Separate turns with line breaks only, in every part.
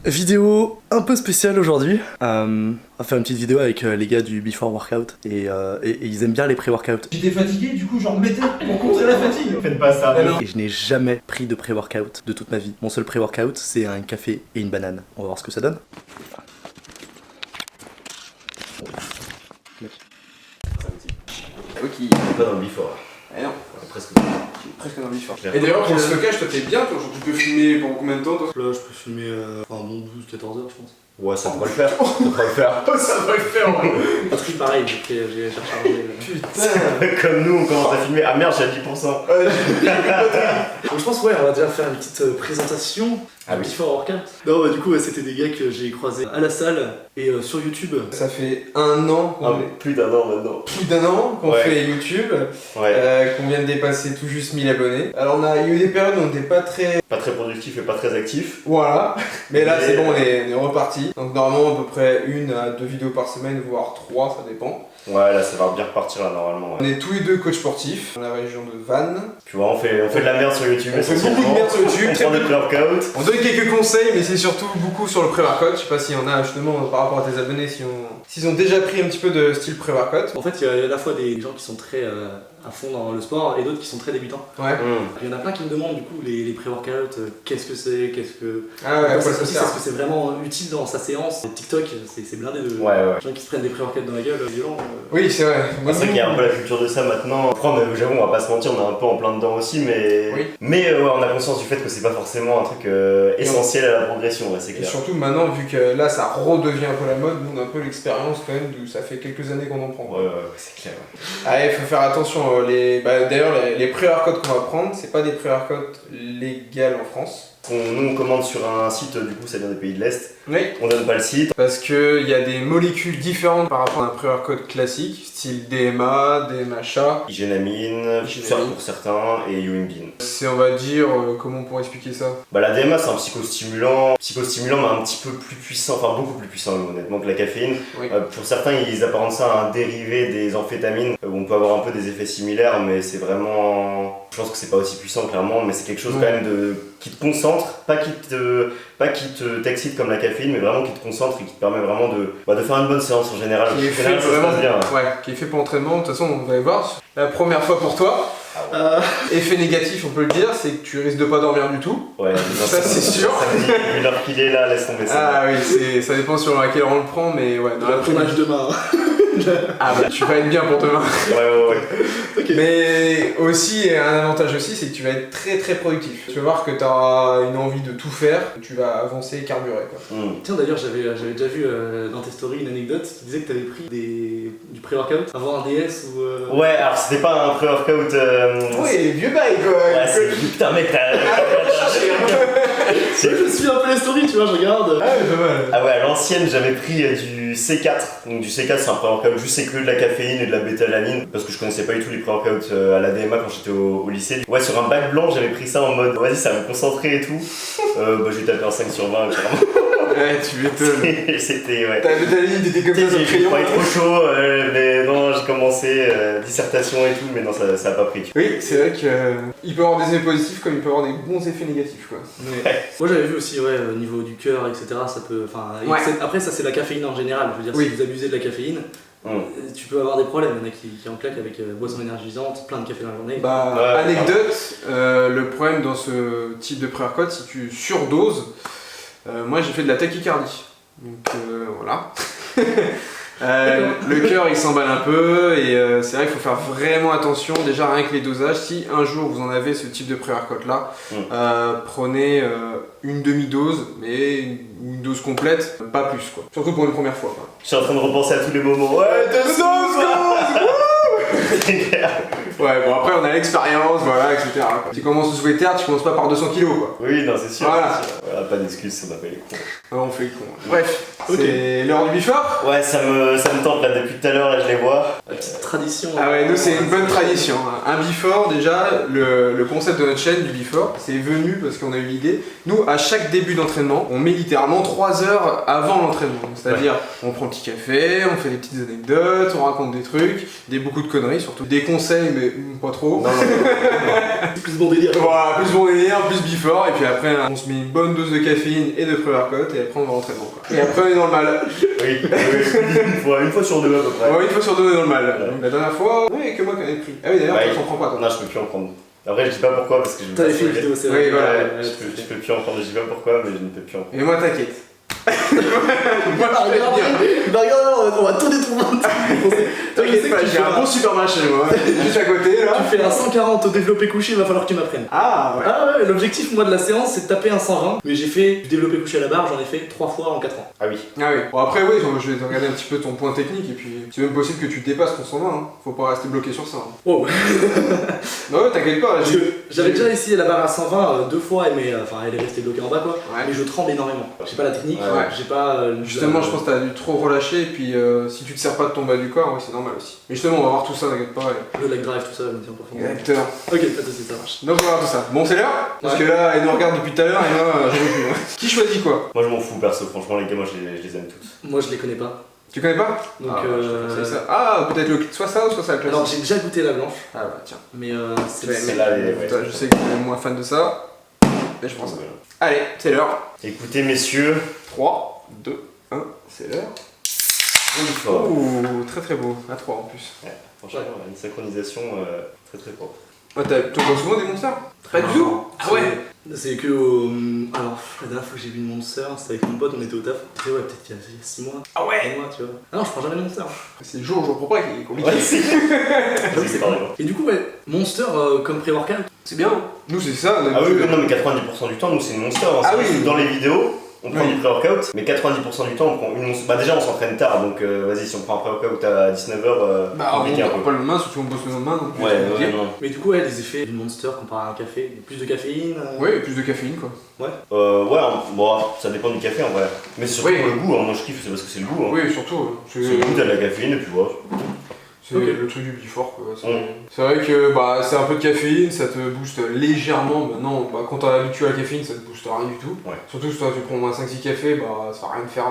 Vidéo un peu spéciale aujourd'hui. On va faire une petite vidéo avec les gars du Before Workout et ils aiment bien les pré-workout.
J'étais fatigué, du coup j'en remettais pour contrer la fatigue.
Faites pas ça.
Et je n'ai jamais pris de pré-workout de toute ma vie. Mon seul pré-workout, c'est un café et une banane. On va voir ce que ça donne.
Ok.
Pas dans le before.
Eh non.
Presque.
Presque dans le before. Et d'ailleurs, pour le stockage, toi t'es bien, toi, genre, tu peux filmer pendant combien de temps, toi?
Là, je peux filmer un bon 12-14 heures, je pense.
Ouais, ça devrait le faire. Ça devrait le faire.
Ça va le faire, ouais.
Patrick, pareil, j'ai rechargé.
Putain.
Comme nous, on commence à filmer. Ah merde, j'ai à 10%.
Donc je pense, ouais, on va déjà faire une petite présentation.
Ah oui.
Before Workout. Non, bah du coup, c'était des gars que j'ai croisés à la salle et sur YouTube.
Ça fait un an,
Ah, plus d'un an maintenant.
plus d'un an qu'on
Ouais.
fait YouTube,
Ouais.
qu'on vient de dépasser tout juste 1000 abonnés. Alors on a eu des périodes où on n'était pas très...
Pas très productif et pas très actif.
Voilà, mais là
Mais,
c'est bon, on est reparti. Donc normalement à peu près 1 à 2 vidéos par semaine, voire 3, ça dépend.
Ouais, là, ça va bien repartir là normalement.
On
Ouais.
est tous les deux coachs sportifs dans la région de Vannes.
Tu vois, on fait de la merde sur YouTube.
On fait beaucoup de merde sur YouTube,
On
très
prend des
peu-
pré-workouts.
On donne quelques conseils, mais c'est surtout beaucoup sur le pré-workout. Je sais pas s'il y en a justement par rapport à tes abonnés, s'ils ont déjà pris un petit peu de style pré-workout.
En fait, il y a à la fois des gens qui sont très à fond dans le sport et d'autres qui sont très débutants.
Ouais.
Il y en a plein qui me demandent du coup les pré-workouts, qu'est-ce que c'est,
Ah ouais,
Après,
ça
c'est aussi,
sert.
est-ce que c'est vraiment utile dans sa séance. TikTok, c'est blindé de
Ouais.
gens qui se prennent des pré-workouts dans la gueule, violents.
Oui, c'est vrai.
C'est vrai qu'il y a un peu la culture de ça maintenant. Après, j'avoue, on va pas se mentir, on est un peu en plein dedans aussi, mais,
Oui.
ouais, on a conscience du fait que c'est pas forcément un truc essentiel à la progression, ouais, c'est
Et
clair.
surtout maintenant, vu que là ça redevient un peu la mode, nous on a un peu l'expérience quand même, d'où ça fait quelques années qu'on en prend.
Ouais, c'est clair. Ouais.
Ah, il faut faire attention. D'ailleurs, les pré-workouts qu'on va prendre, c'est pas des pré-workouts légaux en France.
Nous, on commande sur un site, du coup, ça vient des pays de l'Est.
Oui.
On donne pas le site.
Parce qu'il y a des molécules différentes par rapport à un pré-workout classique, style DMA, DMHA.
Hygienamine,
Hygienamine.
pour certains, et Yoimbin.
C'est, on va dire, comment on pourrait expliquer ça?
Bah, la DMA, c'est un psychostimulant, mais un petit peu plus puissant, enfin beaucoup plus puissant, honnêtement, que la caféine.
Oui.
Pour certains, ils apparentent ça à un dérivé des amphétamines, où on peut avoir un peu des effets similaires, mais c'est vraiment... Je pense que c'est pas aussi puissant, clairement, mais c'est quelque chose
Ouais.
quand même qui te concentre, pas qui t'excite comme la caféine, mais vraiment qui te concentre et qui te permet vraiment de faire une bonne séance en général.
Qui est
En
fait
général, ça se passe
vraiment,
bien.
ouais, qui est fait pour l'entraînement. De toute façon, on va y voir. La première fois pour toi, effet négatif, on peut le dire, c'est que tu risques de pas dormir du tout.
Ouais,
Ça, c'est sûr.
Vu l'heure qu'il est là, laisse tomber ça.
Ah oui, ça dépend sur à quelle heure on le prend, mais ouais. Dans la
Ton match demain.
Ah bah tu vas être bien pour demain.
Ouais.
Mais aussi, un avantage aussi, c'est que tu vas être très très productif. Tu vas voir que tu auras une envie de tout faire, tu vas avancer et carburer quoi.
Tiens, d'ailleurs, j'avais déjà vu dans tes stories une anecdote qui disait que t'avais pris du pré-workout avant un DS ou.
Ouais, alors c'était pas un pré-workout.
Oui, vieux bail quoi.
Ouais, c'est... Putain, mec,
Je suis un peu les stories, tu vois, je regarde.
Ah ouais, pas mal.
Ah ouais, à l'ancienne, j'avais pris du C4. Donc du C4, c'est un pré-workout juste c'est que de la caféine et de la bétalanine. Parce que je connaissais pas du tout les pré-workouts à la DMA quand j'étais au lycée. Ouais, sur un bac blanc, j'avais pris ça en mode vas-y, ça va me concentrer et tout. Bah, j'ai tapé un 5 sur 20, clairement.
Ouais, tu m'étonnes.
C'était, ouais.
T'avais ta ligne, t'étais comme ça sur le
J'ai
crayon.
pas trop chaud, mais non, j'ai commencé dissertation et tout, mais non, ça a pas pris.
Oui, c'est vrai qu'il peut avoir des effets positifs comme il peut avoir des bons effets négatifs quoi. Mais...
Moi j'avais vu aussi, ouais, au niveau du cœur, etc. Ça peut. Enfin,
Ouais.
après, ça c'est la caféine en général. Je veux dire,
Oui.
si vous abusez de la caféine, tu peux avoir des problèmes. Il y en a qui en claquent avec boissons énergisantes, plein de café dans la journée.
Bah,
Ouais,
anecdote, le problème dans ce type de pré-workout, si tu surdoses, moi j'ai fait de la tachycardie. Donc voilà. Le cœur il s'emballe un peu et c'est vrai qu'il faut faire vraiment attention déjà rien que les dosages. Si un jour vous en avez ce type de pré-workout là, prenez une demi-dose mais une dose complète, pas plus quoi. Surtout pour une première fois quoi.
Je suis en train de repenser à tous les moments. Ouais,
Deux doses. Ouais, bon après on a l'expérience, voilà, etc. Tu commences sous terre, tu commences pas par 200 kilos quoi.
Oui, non, c'est sûr.
Voilà.
c'est sûr. Voilà, pas d'excuses si on n'a pas les cons.
On fait le con. Bref,
Ok.
c'est l'heure du before.
Ouais, ça me tente là depuis tout à l'heure, là je les vois.
La petite tradition.
Ah ouais, nous c'est une bonne tradition. Hein. Un before, déjà, le concept de notre chaîne du before, c'est venu parce qu'on a eu l'idée. Nous, à chaque début d'entraînement, on met littéralement 3 heures avant l'entraînement. C'est-à-dire, on prend un petit café, on fait des petites anecdotes, on raconte des trucs, beaucoup de conneries, surtout des conseils, mais mais pas trop.
Non,
C'est plus bon délire.
Voilà, plus bon délire, plus before, et puis après on se met une bonne dose de caféine et de pré-workout, et après on va en entraînement quoi. Et après on est dans le mal.
oui, une fois sur deux à peu près.
Ouais, une fois sur deux on est dans le mal.
Ouais.
La dernière fois, oui, que moi qui en ai pris. Ah oui, d'ailleurs,
Ouais.
toi t'en prends pas toi.
Non, je peux plus en prendre. Après, je dis pas pourquoi parce que je me
T'avais fait une
spoiler.
vidéo, c'est
Oui,
vrai.
voilà,
Ouais,
Je peux plus en prendre, je dis pas pourquoi, mais je ne peux plus en prendre.
Et moi t'inquiète. Moi
Ah,
je vais te dire.
bah regarde, on va tout détourner.
T'inquiète pas, j'ai un bon supermarché moi, juste à côté là.
Tu fais un 140 au développé couché, il va falloir que tu m'apprennes.
Ah ouais.
Ah ouais, l'objectif moi de la séance c'est de taper un 120, mais j'ai fait du développé couché à la barre, j'en ai fait 3 fois en 4 ans.
Ah oui.
Ah oui. Bon après oui, je vais te regarder un petit peu ton point technique et puis c'est même possible que tu dépasses ton 120, hein. Faut pas rester bloqué sur ça. Hein.
Oh,
Non ouais, t'inquiète pas, là,
parce que j'avais déjà essayé la barre à 120 2 fois, mais enfin elle est restée bloquée en bas quoi.
Ouais.
Mais je tremble énormément. J'ai pas la technique,
Ouais.
j'ai pas.
Justement, je pense que t'as dû trop relâcher et puis si tu te sers pas de ton bas du corps, oui c'est normal aussi. Mais justement, on va voir tout ça, t'inquiète pas.
Le leg drive, tout ça, je me tiens pas fort.
Exactement.
Ok, pas de soucis, ça marche.
Donc on va voir tout ça. Bon c'est l'heure parce
Ouais.
que là, elle nous regarde depuis tout à l'heure et moi j'en veux plus. Hein. Qui choisit quoi?
Moi, je m'en fous perso, franchement, les gars, moi, je les aime tous.
Moi je les connais pas.
Tu connais pas?
Donc
C'est ça. Ah, peut-être soit ça ou soit ça la classique.
Alors j'ai déjà goûté la blanche,
Ah bah tiens.
mais c'est
Ouais, mais
Celle-là, elle est-
Putain, je sais que tu es moins fan de ça. Et je prends ça. Allez, c'est l'heure.
Écoutez, messieurs,
3, 2, 1, c'est l'heure.
on est fort.
Ouh, très très beau. À 3 en plus.
Franchement, une synchronisation très très propre.
Ah, tu bois souvent des monsters? Pas du tout. Ah ouais.
C'est que. Alors, la dernière fois que j'ai vu une Monster, c'était avec mon pote, on était au taf. C'était ouais, peut-être il y a 6 mois.
Ah ouais.
1 mois, tu vois. Ah non, je prends jamais de Monster.
C'est le jour où je reprends pas qu'il est compliqué.
Ouais, c'est
c'est
pareil.
Et du coup, ouais, Monster comme pré-workout.
C'est bien. Nous c'est ça.
Ah oui, non, mais 90% du temps, nous, c'est une monster. Hein.
Ah
C'est
oui.
juste que dans les vidéos, on prend
Oui.
du pré-workout, mais 90% du temps, on prend une monster. Bah, déjà, on s'entraîne tard, donc vas-y, si on prend un pré-workout à 19h,
Bah, on
compliqué un
prend
peu.
pas le lendemain, surtout on bosse le lendemain. Donc
Ouais, non.
Mais du coup, ouais, les effets d'une Monster comparé à un café. Plus de caféine.
Ouais, plus de caféine quoi.
Ouais, bon, ça dépend du café en vrai. Mais c'est surtout
Oui.
le goût, hein. Moi je kiffe, c'est parce que c'est le goût. Hein.
Oui, surtout.
C'est le goût, t'as de la caféine et puis voilà.
C'est
Ok.
le truc du before quoi.
Mm.
C'est vrai que bah, c'est un peu de caféine, ça te booste légèrement. Maintenant, bah, quand t'es habitué à la caféine, ça te booste rien du tout.
Ouais.
Surtout si toi tu prends moins 5-6 cafés, bah, ça va rien te faire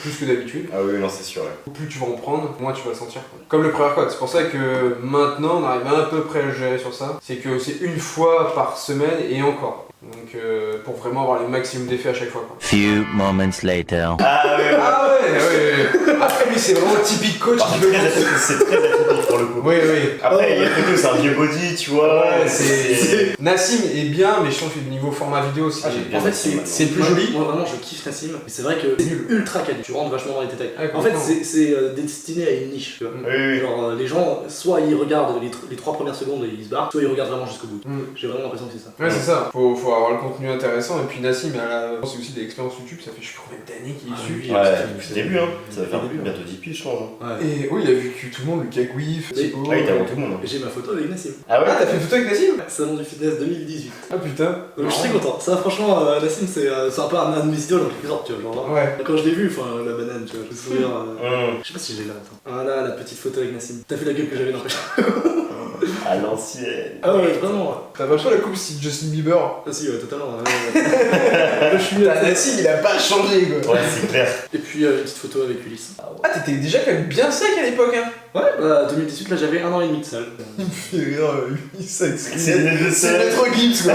plus que d'habitude.
Ah oui, non, c'est sûr. Ouais.
Plus tu vas en prendre, moins tu vas le sentir. Quoi. Comme le pré-workout, c'est pour ça que maintenant on arrive à peu près à le gérer sur ça. C'est que c'est une fois par semaine et encore. Donc pour vraiment avoir le maximum d'effets à chaque fois. Quoi.
Few moments later.
Ah ouais, ouais.
Ah ouais. Après lui c'est vraiment typique coach
Par
qui
contre,
veut...
c'est très atypique pour le coup.
Oui, oui.
Après, il y a que c'est un vieux body, tu vois.
Ouais, c'est... Nassim est bien, mais je trouve que du niveau format vidéo, c'est...
Ah, j'ai bien
En fait,
Nassim,
c'est
maintenant.
plus joli. Moi, vraiment, je kiffe Nassim. Mais c'est vrai que c'est ultra quali. Tu rentres vachement dans les détails.
Ouais,
En fait,
complètement.
c'est destiné à une niche. Tu vois.
Oui, oui.
Genre, les gens, soit ils regardent les 3 premières secondes et ils se barrent, soit ils regardent vraiment jusqu'au bout.
Mm.
J'ai vraiment l'impression que c'est ça.
Ouais, c'est ça. Faut avoir le contenu intéressant, et puis Nassim, c'est aussi des expériences YouTube, ça fait je sais plus combien d'années qu'il est dessus.
Ouais, depuis le début, hein. Ça va faire
Depuis le début,
bientôt 10 piges, je pense. Hein.
Ouais.
Et oui, il a vécu tout le monde, Lucas Gouif,
Oui.
Thibaut...
Ah, il t'a vu tout le monde. Hein.
J'ai ma photo avec Nassim.
Ah ouais?
Ah, t'as fait une photo avec Nassim?
Salon du fitness 2018.
Ah putain.
Donc je suis très content. Ça, franchement, Nassim, c'est un peu un de mes idoles en quelque sorte, tu vois. Genre,
Ouais.
quand je l'ai vu, enfin, la banane, tu vois, je me souviens.
Mmh.
Je sais pas si j'ai là, attends. Ah là, la petite photo avec Nassim. T'as vu la gueule que j'avais, n'empêche.
À l'ancienne.
Ah ouais, vraiment.
T'as vachement la coupe style Justin Bieber.
Ah si, ouais, totalement. Je suis mieux.
Nassim, il a pas changé quoi.
Ouais, c'est clair.
Et puis une petite photo avec Ulysse.
Ah, t'étais déjà quand même bien sec à l'époque, hein.
Ouais, bah 2018, là j'avais 1 an et demi de salle.
C'est
C'est les deux seuls.
Maître Gibbs quoi.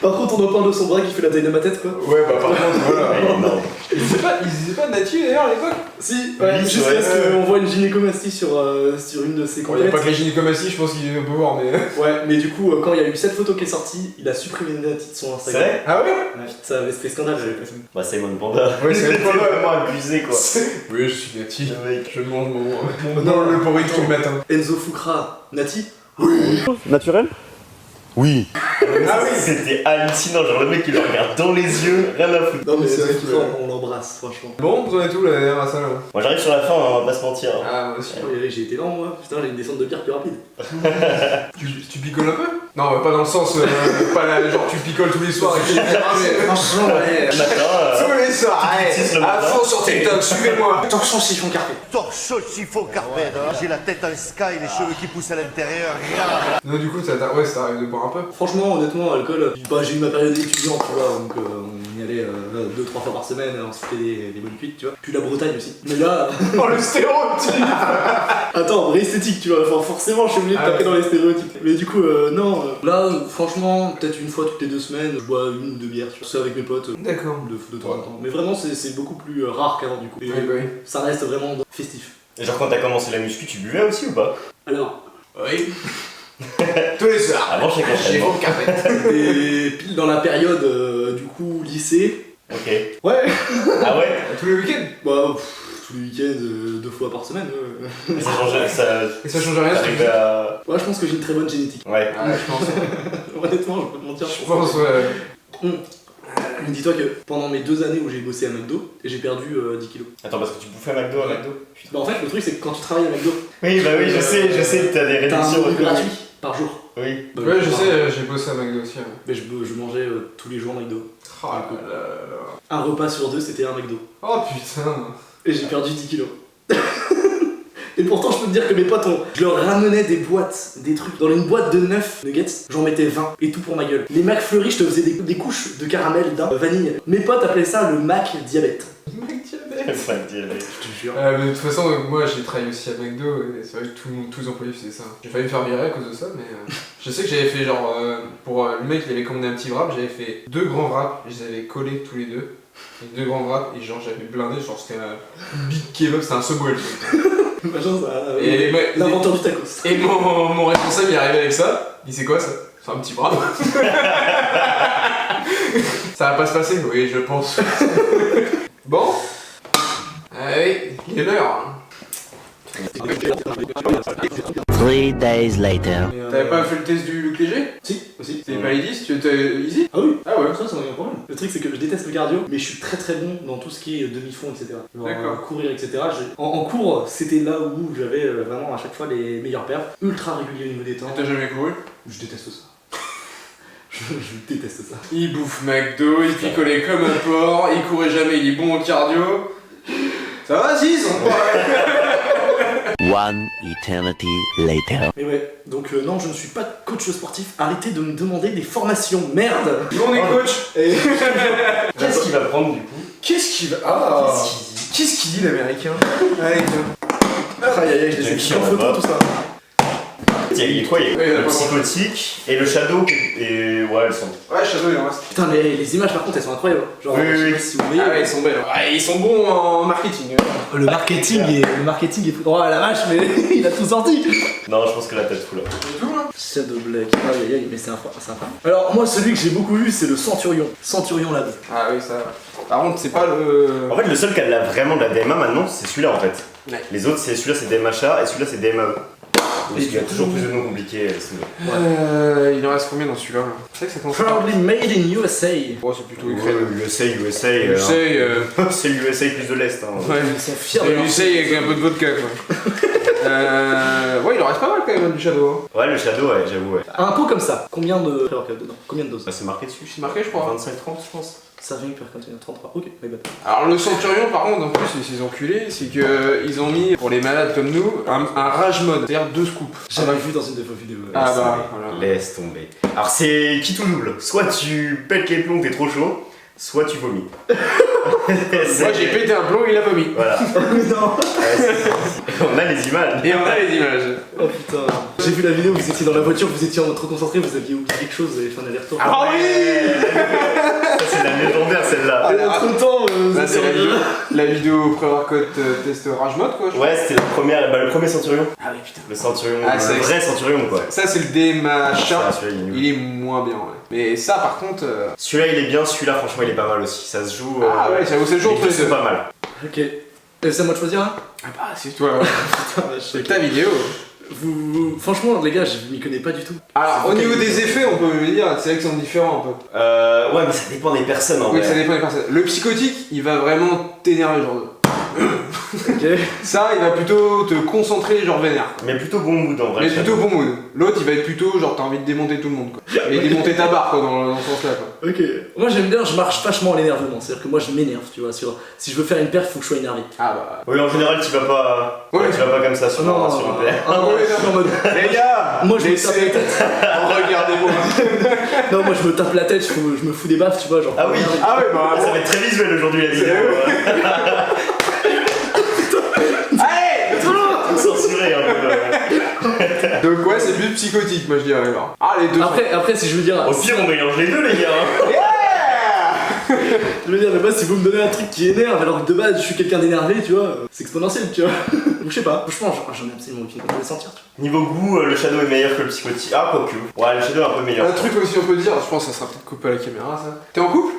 Par contre, on en parle de son bras qui fait la taille de ma tête, quoi.
Ouais, bah par contre, voilà.
Ouais, non.
Ils disaient pas Natu d'ailleurs à l'époque.
Si, ouais,
Ulysse,
jusqu'à
ouais.
ce qu'on voit une gynécomastie sur une de ses
Bon, y a
compètes.
pas que la gynécomastie, je pense qu'il peut voir, mais.
Ouais, mais du coup, quand il y a eu cette photo qui est sortie, il a supprimé Nati de son
C'est
Instagram.
vrai?
Ah ouais?
Ouais, ça avait fait scandale, j'avais pas.
Bah, Simon Panda.
Ouais, c'est
C'est
Simon Panda.
vraiment abusé, quoi.
Oui, je suis Nati.
Le mec.
Je mange mon le porridge tout le matin.
Enzo Fukra, Nati.
Naturel? Oui.
Ah oui.
C'était hallucinant, genre le mec il le regarde dans les yeux, rien à foutre.
Non, mais
C'est
Enzo
vrai qu'il
Fukra,
a-
on l'embrasse, franchement.
Bon, vous en êtes où la dernière salle?
Moi j'arrive sur la fin, hein, on va pas se mentir. hein.
Ah, moi aussi.
Oh, j'ai été lent, moi. Putain, j'ai une descente de pierre plus rapide.
Tu picoles un peu? Non, pas dans le sens, pas là, genre tu picoles tous les soirs et que
Franchement, ouais.
Le matin,
tous les soirs,
utilises le
à
matin.
fond sur TikTok, suivez-moi.
Torchon chiffon carpé.
Torcho chiffon carpet. J'ai la tête en sky, les cheveux qui poussent à l'intérieur.
Non, du coup, ça t'arrive de boire un peu.
Franchement, honnêtement, alcool, bah, j'ai eu ma période étudiante, tu vois, donc on y allait 2-3 fois par semaine, on se fait des bonnes cuites, tu vois. Puis la Bretagne aussi. Mais là.
Oh le stéréotype.
Attends, vraie esthétique, tu vois. Enfin, forcément, je suis obligé de taper dans les stéréotypes. Mais du coup, non. Là, franchement, peut-être une fois toutes les 2 semaines, je bois 1 ou 2 bières, tu vois. C'est avec mes potes.
D'accord.
De temps en temps. Mais vraiment, c'est beaucoup plus rare qu'avant, du coup. Et,
Oui.
ça reste vraiment festif.
Et genre quand t'as commencé la muscu, tu buvais aussi ou pas?
Alors,
Oui. Tous les soirs.
Avant chaque
J'ai
entraînement.
mon café.
c'était pile dans la période, du coup, lycée.
Ok.
Ouais.
Ah ouais?
Tous les week-ends.
Bah, tous les week-ends, 2 fois par semaine.
Et ça changeait, ça.
Et ça change rien.
T'arrivais à.
Ouais, je pense que j'ai une très bonne génétique.
Ouais.
Ouais, je pense.
Honnêtement, je vais pas te mentir.
Je pense, ouais.
Dis-toi que pendant mes 2 années où j'ai bossé à McDo, j'ai perdu 10 kilos.
Attends, parce que tu bouffais à McDo à McDo?
Bah en fait, le truc c'est que quand tu travailles à McDo,
Oui, bah oui, je sais que t'as des
t'as un
réductions.
menu gratuit par jour.
Oui.
Bah,
Ouais, je
enfin,
sais, j'ai bossé à McDo aussi. Ouais.
Mais je mangeais tous les jours McDo.
Oh là là là.
Un repas sur 2 c'était un McDo.
Oh putain.
Et j'ai perdu 10 kilos. Et pourtant, je peux te dire que mes potes, je leur ramenais des boîtes, des trucs. Dans une boîte de 9 nuggets, j'en mettais 20 et tout pour ma gueule. Les McFlurry, je te faisais des couches de caramel d'un vanille. Mes potes appelaient ça le Mac diabète.
Pas de diabète.
Je te jure.
Mais de toute façon, moi j'ai travaillé aussi à McDo et c'est vrai que tous les employés faisaient ça. J'ai failli me faire virer à cause de ça, mais je sais que j'avais fait genre. Pour le mec, il avait commandé un petit wrap, j'avais fait 2 grands wraps, je les avais collés tous les deux. Les 2 grands wraps et genre j'avais blindé, genre c'était un big kebab, c'était un Subway.
Ma chance,
Et
l'inventeur du tacos.
Et mon responsable il est arrivé avec ça, il dit c'est quoi ça? C'est un petit bras. Ça va pas se passer? Oui, je pense. Bon. Allez, il est l'heure.
3 days later.
T'avais pas fait le test du Luc Léger?
Si, aussi.
C'était pas Easy? Tu étais easy?
Ah oui,
Ah ouais.
ça n'a aucun problème. Le truc c'est que je déteste le cardio, mais je suis très très bon dans tout ce qui est demi-fond, etc. Genre,
D'accord.
courir, etc. En cours, c'était là où j'avais vraiment à chaque fois les meilleurs perfs, ultra réguliers au niveau des temps.
T'as jamais couru?
Je déteste ça. je déteste ça.
Il bouffe McDo, il picolait comme un porc, il courait jamais, il est bon au cardio. Ça va, si, ils sont
One eternity later.
Mais ouais, donc non, je ne suis pas coach sportif. Arrêtez de me demander des formations, merde.
Nous on est coach.
Et...
Qu'est-ce qu'il va prendre du coup?
Qu'est-ce qu'il va. Ah Qu'est-ce qu'il dit l'américain? Allez, tiens.
Aïe aïe aïe, je les ai pris en photo tout ça.
Il y a quoi? Il y a
Ouais,
le
d'accord.
psychotique et le shadow et ouais, elles sont.
Ouais, Shadow il en reste.
Putain, les images par contre elles sont incroyables. Genre,
Oui,
je sais
oui.
pas si vous voyez.
Ah ouais, ils sont belles. Ouais, ils sont bons en marketing.
Le marketing est fou. Oh la vache, mais il a tout sorti.
Non, je pense que la tête fout là.
C'est tout là.
Shadow Black, aïe aïe aïe, mais c'est sympa. Alors moi celui que j'ai beaucoup vu c'est le Centurion. Centurion Lab.
Ah oui, ça. Par contre, c'est pas le.
En fait, le seul qui a vraiment de la DMA maintenant, c'est celui-là en fait.
Ouais.
Les autres, celui-là c'est DMHA et celui-là c'est DMAE. Parce
Et
qu'il y a
du
toujours
coup-
plus de noms compliqués. celui-là.
Il en reste combien dans celui-là là? C'est vrai que ça commence par.
Proudly made in USA.
Oh, c'est plutôt
Ouais,
Ukraine.
USA. C'est l'USA plus de l'Est. Hein.
Ouais.
Ils sont fiers de
C'est
leur
USA avec un peu de vodka quoi. Ouais, il en reste pas mal quand même du Shadow. Hein.
Ouais, le Shadow, ouais, j'avoue, ouais.
Un pot comme ça. Combien de pré-workout dedans? Combien de doses?
Bah, c'est marqué dessus.
C'est marqué, je crois.
25-30, je pense.
Ça vient hyper continu, 33. Ok, my bad.
Alors le Centurion par contre en plus ces enculés c'est que ils ont mis pour les malades comme nous un rage mode, c'est-à-dire 2 scoops.
J'avais vu dans une de vos vidéos.
Ah bah voilà.
Laisse tomber. Alors, c'est qui tout double. Soit tu pètes les plombs, t'es trop chaud, soit tu vomis.
Moi j'ai pété un plomb, il a vomi.
Voilà.
non.
On a les images.
Et on a les images.
Oh putain. J'ai vu la vidéo, vous étiez dans la voiture, vous étiez trop concentré, vous aviez oublié quelque chose, vous avez fait un aller-retour.
Ah oui.
Ça, c'est la légendaire celle-là.
Il y a trop de temps, vous
Là
étiez
c'est
en-
la vidéo pré-workout test rage mode quoi. Je crois.
Ouais, c'était le premier Centurion.
Ah oui putain.
Le Centurion,
Ah,
le
c'est-
vrai Centurion quoi.
Ça c'est le DMHA.
Ça, celui-là, il est nul.
Il est moins bien ouais. Mais ça par contre.
Celui-là il est bien, celui-là franchement il est pas mal aussi. Ça se joue.
Ah ouais, ça vous c'est le jour
les
entre
deux
les
sont
deux.
pas mal.
Ok. C'est à moi de choisir hein.
Ah bah c'est toi.
Putain,
C'est ta vidéo.
Franchement, les gars, je m'y connais pas du tout.
Alors au niveau des effets on peut me dire c'est vrai que c'est différent un peu.
Ouais, mais ça dépend des personnes en
Oui
vrai.
ça dépend des personnes. Le psychotique il va vraiment t'énerver genre.
Ok.
Ça, il va plutôt te concentrer, genre vénère.
Mais plutôt bon mood en vrai.
Mais plutôt bon mood. L'autre, il va être plutôt genre t'as envie de démonter tout le monde, quoi. Et démonter ta barre, quoi, dans ce sens-là, quoi.
Ok. Moi j'aime bien, je marche vachement à l'énervement. C'est-à-dire que moi je m'énerve, tu vois. Si je veux faire une perf, faut que je sois énervé.
Ah bah.
Oui, en général, tu vas pas.
Ouais.
Tu vas pas comme ça sur
Non,
sur un père.
Ah, ouais, non, en mode.
Les gars,
Moi je me tape
laissez-
la tête.
Regardez-moi.
Non, moi je me tape la tête, je me fous des baffes, tu vois. Genre,
Ah oui.
Ah ouais, bah.
Ça va être très visuel aujourd'hui la vidéo.
Allez.
Tout censuré un peu.
Donc ouais, c'est plus psychotique, moi je dirais. Alors. Ah, les deux.
Après, si je veux dire.
Au pire, on mélange les deux, les gars.
Je veux dire, mais moi, si vous me donnez un truc qui énerve alors que de base je suis quelqu'un d'énervé, tu vois, c'est exponentiel, tu vois. Donc je sais pas, franchement, j'en ai absolument aucune envie de le sentir, tu
Niveau goût, le Shadow est meilleur que le Psychotique. Ah, quoique. Ouais, le Shadow est un peu meilleur.
Un truc aussi, on peut dire, je pense que ça sera peut-être coupé à la caméra, ça. T'es en couple?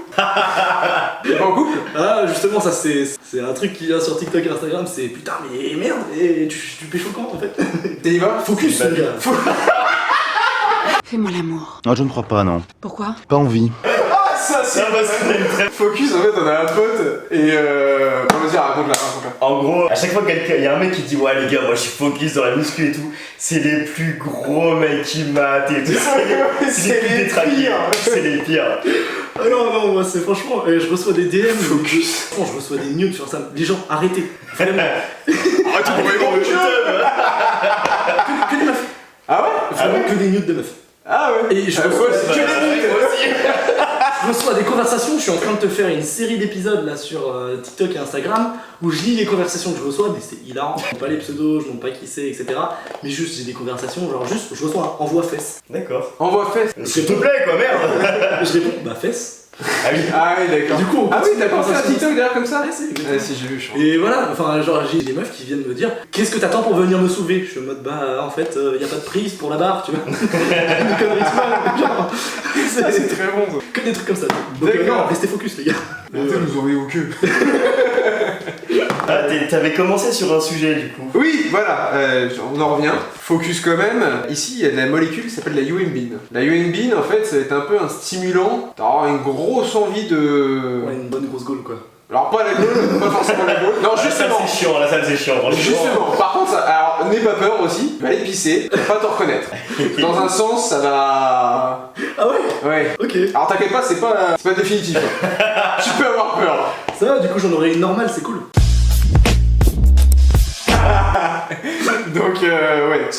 T'es pas en couple?
vois. Ah, justement, ça c'est un truc qui vient sur TikTok et Instagram, c'est putain, mais merde, et tu pécho quand en fait.
T'es y vas?
Focus,
C'est
les gars.
Fais-moi l'amour.
Non, je ne crois pas, non.
Pourquoi?
Pas envie.
Ah, ça c'est.
Ça, parce qu'on a une très.
Focus, en fait, on a un pote, et Bon, vas-y, raconte-la.
En gros, à chaque fois qu'il y a un mec qui dit ouais les gars, moi je suis focus dans la muscu et tout, c'est les plus gros mecs qui matent et tout. C'est les plus détraqués.
pires.
C'est les pires.
Ah non, moi c'est franchement, je reçois des DM. Focus. Franchement, je reçois des nudes sur ça. Les gens, arrêtez. Vraiment.
Arrête de tomber dans le jeu.
Que des meufs.
Ah ouais?
Vraiment que des nudes de meufs.
Ah ouais?
Et je
Ah,
reçois,
ouais, c'est que des nudes.
je reçois des conversations, je suis en train de te faire une série d'épisodes là sur TikTok et Instagram où je lis les conversations que je reçois, mais c'est hilarant. Je montre pas les pseudos, je montre pas qui c'est, etc. Mais juste j'ai des conversations, genre juste je reçois un envoi fesses.
D'accord.
Envoie fait.
S'il te plaît quoi, merde.
Je réponds, bah fesses.
Ah oui.
Ah oui, d'accord.
Du coup, on
Ah oui,
continue
t'as
la
pas fait un
conversation.
TikTok derrière comme ça?
Ouais, c'est exactement.
Ah si, j'ai vu, je crois.
Et voilà, enfin genre j'ai des meufs qui viennent me dire qu'est-ce que t'attends pour venir me soulever. Je suis en mode bah en fait y a pas de prise pour la barre, tu vois. Une connerie de mal, genre.
Ah, c'est très bon ça.
Que des trucs comme ça. Donc
D'accord.
restez focus les gars.
Arrêtez de nous envoyer au cul.
Ah, t'avais commencé sur un sujet du coup.
Oui, voilà, on en revient. Focus quand même. Ici, il y a de la molécule qui s'appelle la yohimbine. La yohimbine, en fait, ça va être un peu un stimulant. T'as avoir une grosse envie de...
Ouais, une bonne grosse gaule quoi.
Alors pas la gaule, pas forcément la gaule. Non,
La salle
justement.
c'est chiant, la salle c'est chiant. franchement.
Justement, par contre, alors n'aie pas peur aussi, va aller pisser, tu vas pas te reconnaître. Dans un sens, ça va.
Ah ouais.
Ouais.
Ok.
Alors t'inquiète pas, c'est pas définitif. Hein. Tu peux avoir peur.
Ça va, du coup j'en aurais une normale, c'est cool.
Donc, ouais,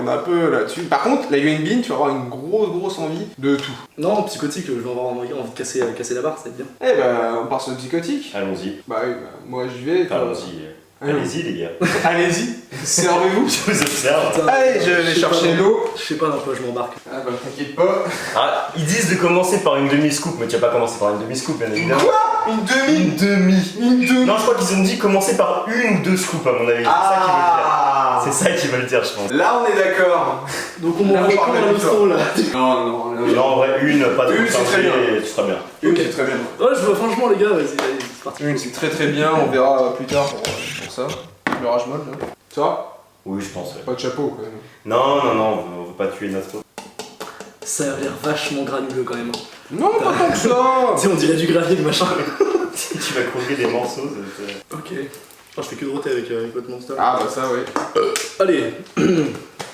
on a un peu là-dessus. Par contre, la yohimbine, tu vas avoir une grosse envie de tout.
Non, psychotique, je vais avoir envie de casser la barre, c'est bien.
Eh bah, on part sur le psychotique.
Allons-y.
Bah oui, bah, moi j'y vais. toi.
Allons-y.
Allons.
Allez-y les gars.
Allez-y, servez-vous.
Je vous observe.
Putain,
Allez, je vais
sais
chercher
pas,
l'eau.
Je sais pas dans quoi je m'embarque.
Ah bah, t'inquiète pas.
Ah, ils disent de commencer par une demi-scoop, mais tu vas pas commencer par une demi-scoop bien évidemment.
Quoi? Une demi?
Une demi.
Une demi?
Non, je crois qu'ils ont dit commencer par une ou deux scoops à mon avis. C'est ça qu'ils veulent dire, je pense.
Là, on est d'accord.
Donc on
Là,
m'envoie
on parle
quand
de
la
victoire.
leçon là.
Non.
Non, en vrai, une, pas trop
Une, c'est très bien.
et tu seras bien.
Une, c'est très bien.
Ouais, je vois franchement les gars, vas-y, c'est parti.
Une, c'est très bien. On verra plus tard pour ça. Le rage mode, là. Ça va?
Oui, je pense. Ouais.
Pas de chapeau, quoi.
Non, on veut pas tuer notre.
Ça a l'air vachement granuleux quand même.
Non, pas tant que ça.
Tu sais, on dirait du gravier, le machin.
Tu vas croquer des morceaux.
Ok. Oh, je fais que de roter avec votre monster.
Ah bah ça, oui.
Allez,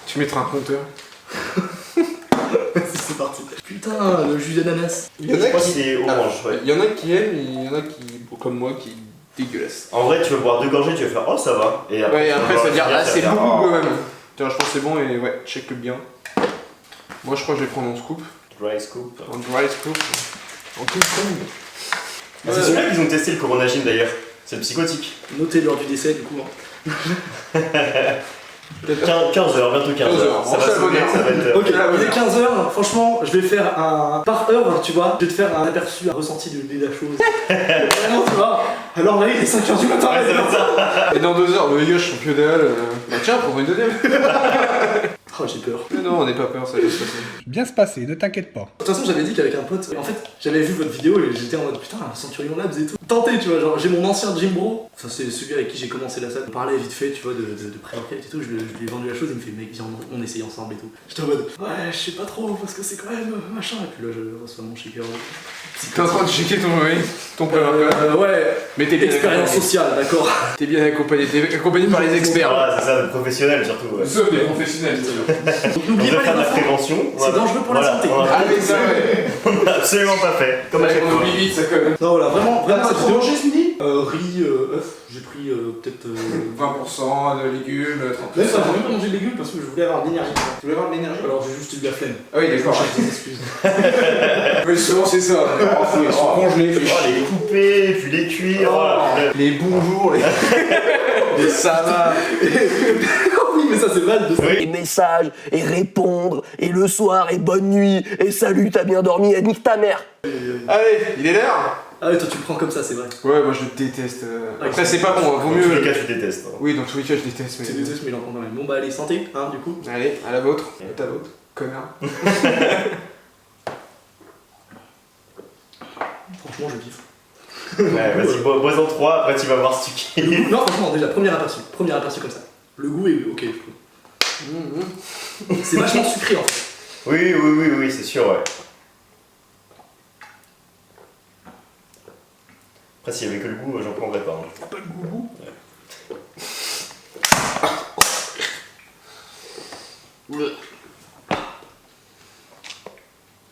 Tu mettras un compteur.
c'est parti. Putain, le jus d'ananas.
Il y en
Je
a
crois que
qui...
c'est orange, ouais.
Il y en a qui aiment, et il y en a qui, comme moi, qui dégueulasse.
En vrai, tu vas boire deux gorgées, tu vas faire oh ça va. Et
Ouais, et après ça va dire,
boire
ah, c'est
tu vas faire,
beaucoup
oh,
quand même. Tiens, je pense que c'est bon et ouais, check-le bien. Moi, je crois que je vais prendre en scoop.
Dry scoop.
En dry scoop. En tout
Ah, c'est celui-là qu'ils ont testé le Coronagine d'ailleurs. C'est le psychotique.
Notez l'heure du décès du coup. Hein.
15h, bientôt 15h.
15 heures.
Ça va
Enchaîne,
sonner, ça va être.
Ok,
là,
il est
voilà.
15h, franchement, je vais faire un. Par heure, tu vois, je vais te faire un aperçu, un ressenti de la chose. Vraiment, tu vois. Alors là, il est 5h du matin,
Ouais, ça va être ça.
Et dans 2 heures, le gars, je suis que dalle. Bah tiens, prends une deuxième.
Oh, j'ai peur.
Mais non, on n'est pas peur, ça va se passer.
Bien se passer, ne t'inquiète pas.
De toute façon, j'avais dit qu'avec un pote, en fait, j'avais vu votre vidéo et j'étais en mode putain, Centurion Labs et tout. Tenté, tu vois, genre j'ai mon ancien gym bro, enfin c'est celui avec qui j'ai commencé la salle. On parlait vite fait, tu vois, de pré-workout et tout. Je lui ai vendu la chose, il me fait mec, viens, on essaye ensemble et tout. J'étais en mode ouais, je sais pas trop parce que c'est quand même machin. Et puis là, je reçois mon shaker.
T'es en train de checker ton ton pre-workout.
Ouais,
Mais t'es bien
expérience
accompagné.
sociale, d'accord.
T'es bien accompagné, t'es accompagné par les experts.
Voilà, c'est ça, de professionnel surtout. Ouais.
Nous sommes des professionnels.
Donc
On
n'oubliez
doit
pas
faire de
les
la
enfants,
prévention.
c'est dangereux pour la santé.
Ah mais ça ouais.
On n'a absolument pas fait. Comme à chaque fois.
On oublie vite ça quand même.
Non voilà, vraiment,
T'as
cette
trop
vidéo.
mangé ce midi
Riz, œuf, j'ai pris peut-être...
20% de légumes, 30%.
Même pas, j'ai même pas mangé de légumes parce que je voulais avoir de l'énergie.
Tu voulais avoir de l'énergie?
Alors j'ai juste eu de la flemme.
Ah oui d'accord.
Excuse.
Oui justement c'est ça. Ils sont congelés.
Oh, les couper, puis les cuire. Voilà.
Les bonjours, les ça va.
Oui, mais ça c'est mal de ça.
Oui.
Et messages, et répondre, et le soir, et bonne nuit, et salut, t'as bien dormi, et nique ta mère.
Allez, il est l'heure.
Ah ouais, toi tu le prends comme ça, c'est vrai.
Ouais, moi je déteste. Après c'est pas bon, vaut
Dans tous les
mieux.
cas, tu détestes. hein.
Oui, dans tous les cas je déteste.
Tu
Mais...
détestes, mais il en prend quand même. Bon bah allez, santé, hein, du coup.
Allez, à la vôtre. À ta vôtre, connard.
Franchement, je kiffe.
Ouais, vas-y, bois-en 3, après tu vas voir si tu kiffes.
Non, franchement, déjà, premier aperçu comme ça. Le goût est ok, je trouve. C'est vachement sucré en fait.
Oui, c'est sûr, ouais. Après, s'il y avait que le goût, j'en prendrais pas. hein.
Pas le goût.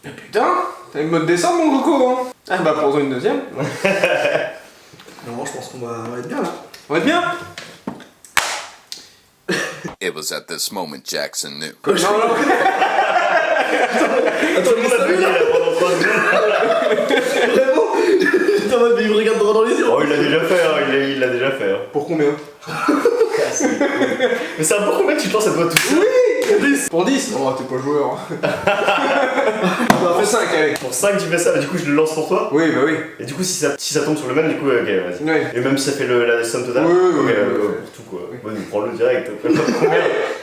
Putain, t'as une bonne descente mon coco hein. Ah bah prends-en une deuxième.
Non, je pense qu'on va être bien là.
On va être bien.
It was at this moment Jackson knew.
Non, non.
Attends,
Tout le monde a bugué là pendant 3 secondes.
vraiment. J'étais en mode, mais il me regarde droit dans les yeux.
Oh, il l'a déjà fait, hein, il l'a déjà fait. Hein.
Pour combien?
Mais c'est un peu combien que tu penses à toi tout seul?
Pour 10. Oh t'es pas joueur.
Bah,
Pour 5 avec.
Pour 5, tu fais ça, bah, du coup, je le lance pour toi.
Oui bah oui.
Et du coup, si ça tombe sur le même, du coup, ok, vas-y.
Ouais.
Et même si ça fait la somme totale,
Oui,
ok,
oui.
pour tout quoi. Vas-y, prends-le direct. Combien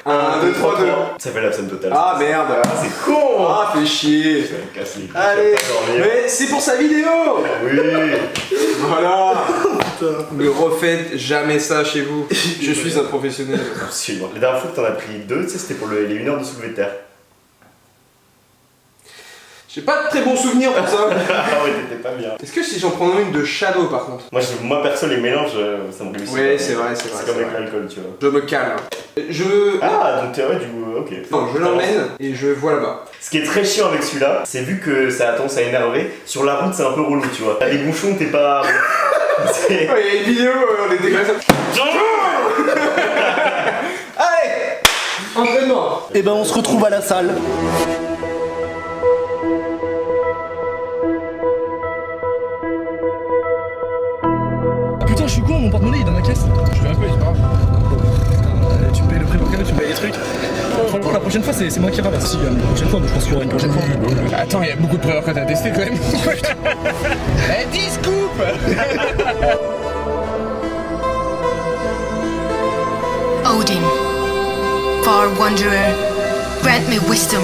1, 2, 3, 2.
Ça fait la somme totale.
Ah merde.
c'est con!
Ah fais chier.
Ça me casse les couilles,
Allez.
tu vas pas dormir.
Mais c'est pour sa vidéo.
Oui!
Voilà. Ne refaites jamais ça chez vous. Je suis un professionnel.
Absolument. La dernière fois que t'en as pris 2, tu sais, c'était pour les 1 heure de soulevé de terre.
J'ai pas de très bons souvenirs pour ça.
Ah ouais, t'étais pas bien.
Est-ce que si j'en prends une de Shadow par contre?
Moi perso, les mélanges, ça me réussit.
Ouais,
pas.
c'est vrai.
C'est comme avec l'alcool, tu vois.
Je me calme.
Ah, donc t'es vrai, du coup, ok.
Non, je l'emmène et je vois là-bas.
Ce qui est très chiant avec celui-là, c'est vu que ça a tendance à énerver, sur la route c'est un peu relou, tu vois. T'as des bouchons, t'es pas. C'est-
Il y a une vidéo, on était comme ça. Allez! Entraînement!
Et ben on se retrouve à la salle. Putain, je suis con, mon porte-monnaie est dans ma caisse.
Je vais un peu, c'est pas grave.
Tu me payes le pré-workout, tu me payes les trucs. Franchement, la prochaine fois, c'est moi qui ramasse. Si, la prochaine fois, mais je pense qu'il y aura une prochaine fois.
Attends, il y a beaucoup de pré-workout à tester quand même. Eh, 10 scoops.
Odin, far wanderer, grant me wisdom,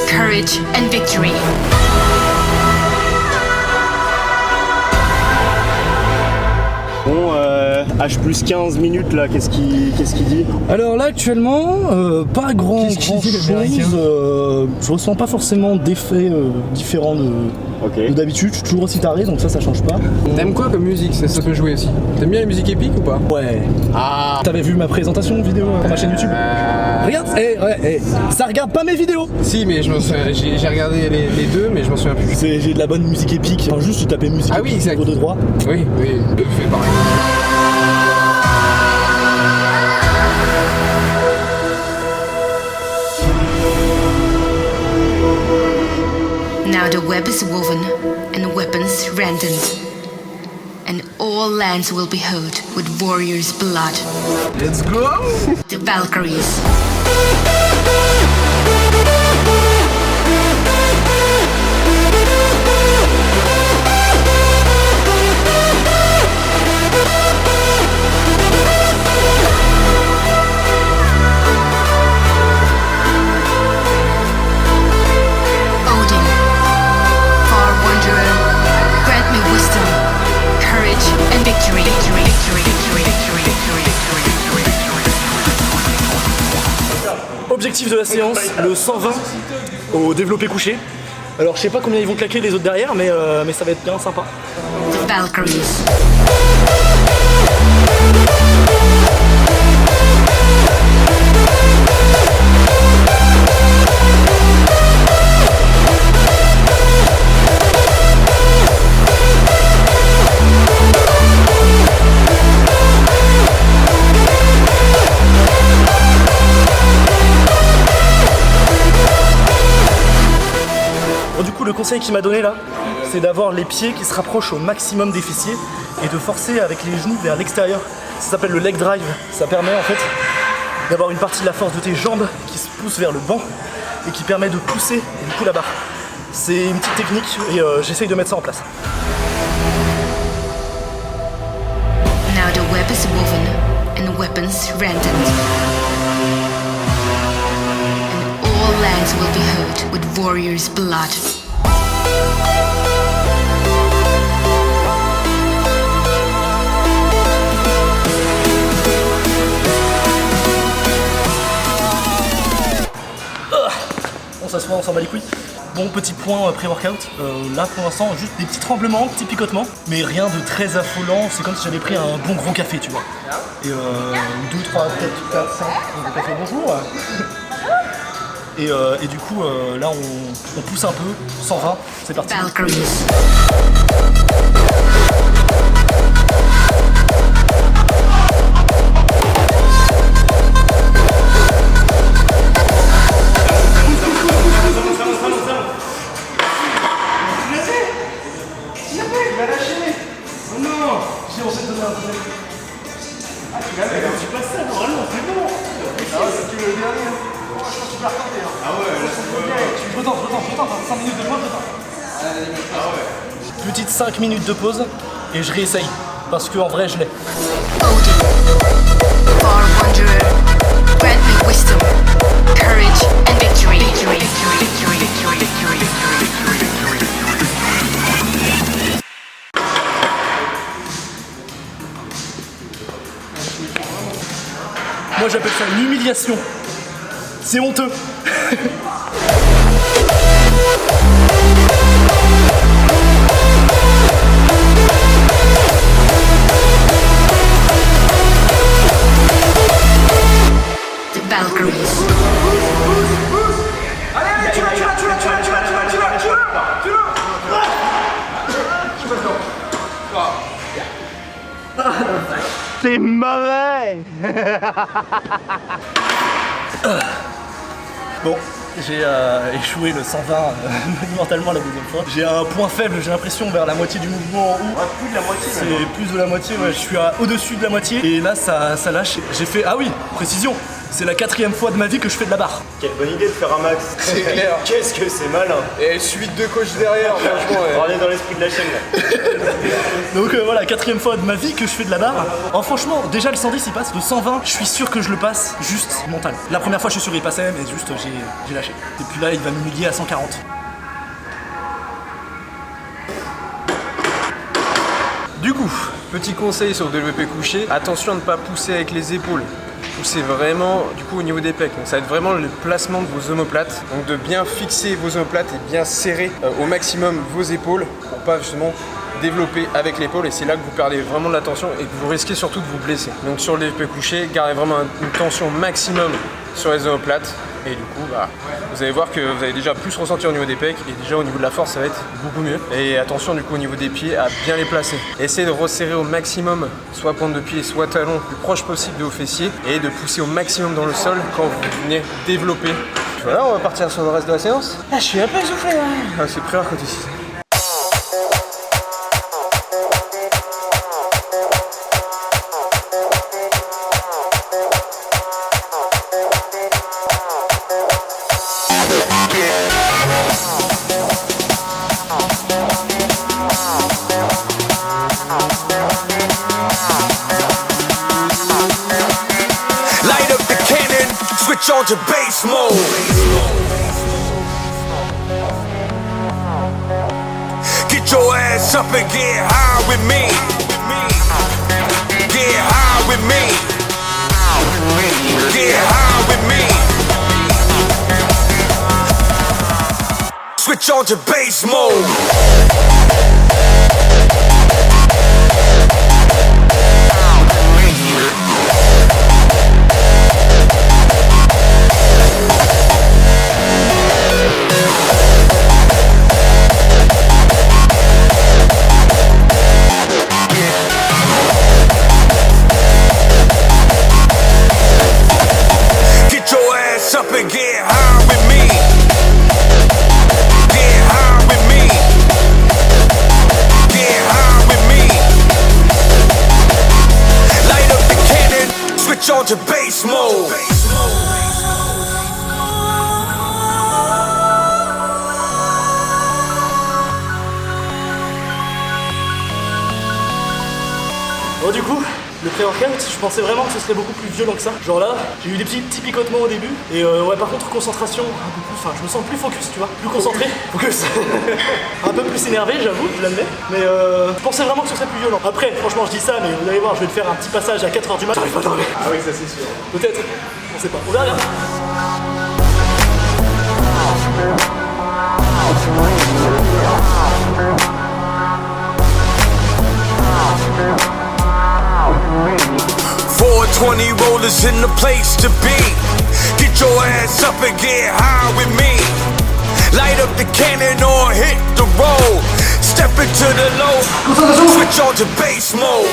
courage, and victory.
Bon, H plus 15 minutes là, qu'est-ce qu'il dit?
Alors là, actuellement, pas grand chose. Je ressens pas forcément d'effet différent de d'habitude. Je suis toujours aussi taré, donc ça change pas.
T'aimes quoi comme musique? Ça peut jouer aussi. T'aimes bien les musiques épiques ou pas?
Ouais. Ah. T'avais vu ma présentation vidéo sur ma chaîne YouTube? Regarde, ça regarde pas mes vidéos.
Si, mais j'ai regardé les deux, mais je m'en souviens plus.
J'ai de la bonne musique épique. Enfin, juste tu tapais musique
Ah oui,
épique
exact.
de droit.
Oui, fais pareil.
Now the web is woven and weapons rendered, and all lands will be hurt with warriors' blood.
Let's go!
The Valkyries. Odin, far wanderer, grant me wisdom, courage, and victory. Victory, victory, victory, victory, victory, victory, victory.
Objectif de la séance, le 120 au développé couché. Alors je sais pas combien ils vont claquer les autres derrière, mais ça va être bien sympa.
The Valkyries.
Bon, du coup, le conseil qu'il m'a donné là, c'est d'avoir les pieds qui se rapprochent au maximum des fessiers et de forcer avec les genoux vers l'extérieur. Ça s'appelle le leg drive. Ça permet en fait d'avoir une partie de la force de tes jambes qui se pousse vers le banc et qui permet de pousser du coup la barre. C'est une petite technique et j'essaye de mettre ça en place.
Now the web is woven and weapons rendered. And all lands will be hurt with warriors' blood.
Bon, ça se voit, on s'en bat les couilles. Bon, petit point pré-workout. Là, pour l'instant, juste des petits tremblements, petits picotements, mais rien de très affolant. C'est comme si j'avais pris un bon gros café, tu vois. Et 2, 3, peut-être 4, 5 gros café, bonjour. Et du coup, là, on pousse un peu, 120, c'est parti.
Valkyries.
Je retente, 5 minutes de pause, Petite 5 minutes de pause et je réessaye. Parce qu'en vrai je l'ai.
Odin, far wanderer, grant me wisdom, courage and victory. Victory, victory, victory, victory, victory, victory, victory.
Moi j'appelle ça une humiliation. C'est honteux.
The Valkyries.
C'est mauvais.
Bon, j'ai échoué le 120 monumentalement la deuxième fois. J'ai un point faible, j'ai l'impression, vers la moitié du mouvement en haut.
Plus de la moitié.
C'est plus de la moitié, ouais, je suis au-dessus de la moitié. Et là, ça lâche. J'ai fait, ah oui, précision, c'est la 4e fois de ma vie que je fais de la barre.
Quelle bonne idée de faire un max.
C'est clair.
Qu'est-ce que c'est malin.
Et suite de coach derrière, franchement.
On est dans l'esprit de la chaîne là.
Donc voilà, 4e fois de ma vie que je fais de la barre. Alors franchement, déjà le 110 il passe, le 120, je suis sûr que je le passe juste mental. La première fois je suis sûr qu'il passait, mais juste j'ai lâché. Et puis là il va m'humilier à 140.
Du coup, petit conseil sur le développé couché, attention à ne pas pousser avec les épaules. Poussez vraiment du coup au niveau des pecs. Donc ça va être vraiment le placement de vos omoplates. Donc de bien fixer vos omoplates et bien serrer au maximum vos épaules pour pas justement développer avec l'épaule, et c'est là que vous perdez vraiment de la tension et que vous risquez surtout de vous blesser. Donc sur le développé couché, gardez vraiment une tension maximum sur les omoplates. Et du coup, vous allez voir que vous allez déjà plus ressentir au niveau des pecs, et déjà au niveau de la force, ça va être beaucoup mieux. Et attention du coup au niveau des pieds à bien les placer. Essayez de resserrer au maximum, soit pointe de pied, soit talon, le plus proche possible de vos fessiers, et de pousser au maximum dans le sol quand vous venez développer. Voilà, on va partir sur le reste de la séance. Ah, je suis un peu essoufflé là. Ah, c'est pré-workout ici.
On to base mode. Get your ass up and get high with me. Get high with me. Get high with me. Switch on to bass mode. Get your ass up and get high with me. Get high with me. Get high with me. Light up the cannon, switch on to bass mode.
Bon du coup, le pré-workout, je pensais vraiment que ce serait beaucoup plus violent que ça. Genre là, j'ai eu des petits picotements au début. Et ouais, par contre, concentration un peu plus, enfin, je me sens plus focus, tu vois. Plus concentré, focus. Un peu plus énervé, j'avoue, je l'admets. Mais je pensais vraiment que ce serait plus violent. Après, franchement, je dis ça, mais vous allez voir, je vais te faire un petit passage à 4h du matin. J'arrive pas à dormir.
Ah oui, ça c'est sûr.
Peut-être, on sait pas. On verra bien.
.20 rollers in the place to be. Get your ass up and get high with me. Light up the cannon or hit the road. Step into the low, switch on to bass mode.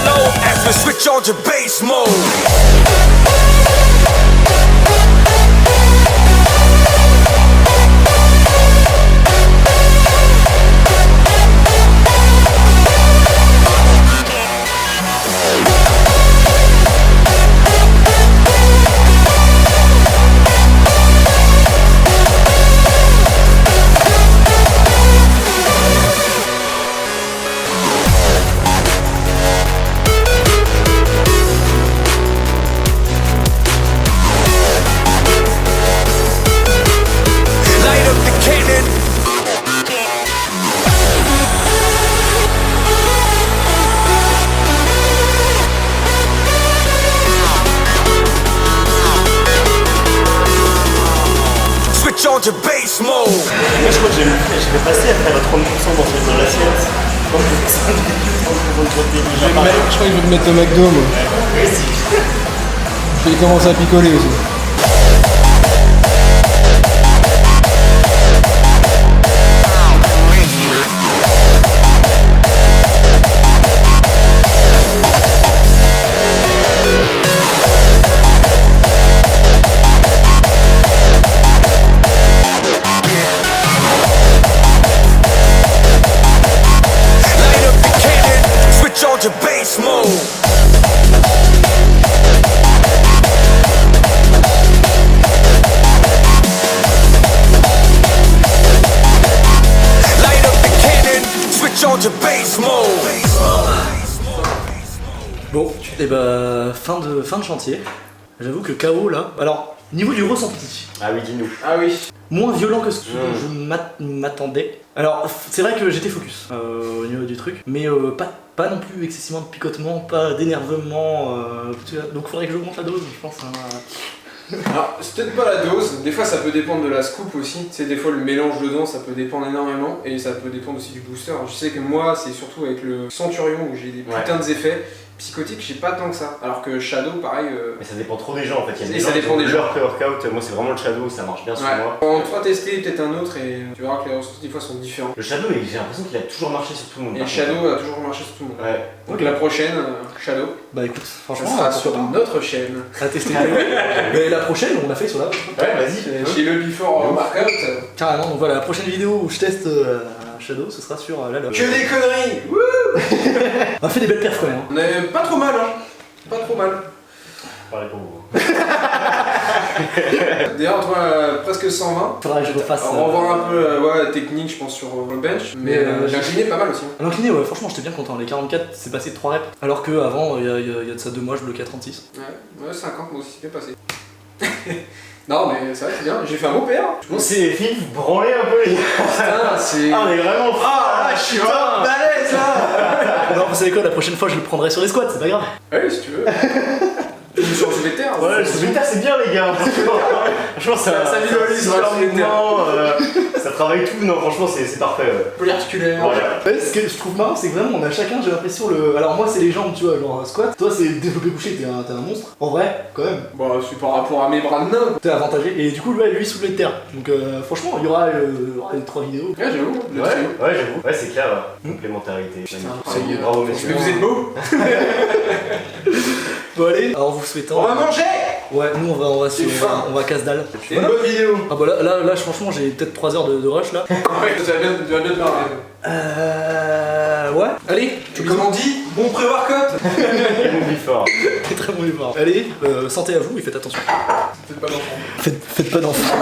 Low as we switch on to bass mode. To bass mode.
Moi je crois que je vais passer à faire 30% dans l'assiette. Je
crois qu'il veut te mettre au McDo, moi.
Oui, si.
Je vais commencer à picoler aussi.
To bass mode. Light up the cannon, switch on to bass mode.
Bon, et bah fin de chantier. J'avoue que KO là. Alors, niveau du ressenti.
Ah oui, dis-nous.
Ah oui.
Moins violent que ce que je m'attendais. Alors, c'est vrai que j'étais focus au niveau du truc, mais pas non plus excessivement de picotement, pas d'énervement. Donc faudrait que j'augmente la dose, je pense.
Alors, c'est peut-être pas la dose, des fois ça peut dépendre de la scoop aussi. Tu sais, des fois le mélange dedans ça peut dépendre énormément et ça peut dépendre aussi du booster. Je sais que moi, c'est surtout avec le Centurion où j'ai des putains d'effets. Psychotique, j'ai pas tant que ça. Alors que Shadow, pareil.
Mais ça dépend trop des gens en fait. Il y a des
ça dépend des gens.
Leur pré-workout, moi c'est vraiment le Shadow, ça marche bien sur moi.
On va tester peut-être un autre et tu verras que les ressources des fois sont différentes.
Le Shadow, j'ai l'impression qu'il a toujours marché sur tout le monde.
Et Shadow a toujours marché sur tout le monde.
Ouais.
Donc la prochaine, Shadow.
Bah écoute, franchement,
ça sera sur notre chaîne.
À tester. Mais la prochaine, on l'a fait sur la.
Ouais, vas-y.
Chez le Before Workout.
Carrément, donc voilà, la prochaine vidéo où je teste Shadow, ce sera sur la log.
Que des conneries. Wouh.
On a fait des belles perfs quand même.
On est pas trop mal, hein. Pas trop mal.
Pareil pour vous.
D'ailleurs, toi, presque 120.
Faudra que je refasse.
On va voir un peu la technique, je pense, sur le bench. Mais l'incliné, pas mal aussi.
L'incliné, ouais, franchement, j'étais bien content. Les 44, c'est passé de 3 reps. Alors que avant, il y a de ça 2 mois, je bloquais à 36.
Ouais, 50, moi aussi, c'est bien passé. Non, mais c'est vrai, c'est bien. J'ai fait un beau PR.
Bon, c'est Philippe, vous branlez un peu les gars.
Putain, c'est.
Ah, mais vraiment.
Ah, là, je suis top balèze là.
Non, vous savez quoi, la prochaine fois je le prendrai sur les squats, c'est pas grave.
Ouais, si tu veux. Je me suis en soulevé de terre.
Ouais, le soulevé de terre, c'est bien, les gars. Franchement, ça
visualise sur le soulevé de terre.
Ça travaille tout. Non, franchement, c'est parfait.
Polyarticulaire.
Ouais, ce que je trouve marrant, c'est que vraiment on a chacun, j'ai l'impression, le. Alors moi c'est les jambes, tu vois, genre squat. Toi c'est développé couché, t'es un monstre. En vrai, quand même.
Bah, c'est par rapport à mes bras de nain.
T'es avantagé. Et du coup, lui soulevé de terre. Donc franchement, il y aura les 3 vidéos.
Ouais, j'avoue.
Ouais, j'avoue. Ouais, c'est clair. Complémentarité.
Putain,
bravo, messieurs.
Parce que vous êtes beaux.
Bon allez, alors vous souhaitant.
On va manger.
Ouais, nous on va casse-dalle.
C'est une bonne vidéo.
Ah bah là franchement j'ai peut-être 3 heures de rush là.
Ouais, tu vas bien te parler.
Ouais. Allez,
Comme on dit, bon pré-workout.
Bon before.
c'est très bon effort. Allez, santé à vous et faites attention.
Faites pas d'enfant.
Faites pas d'enfants.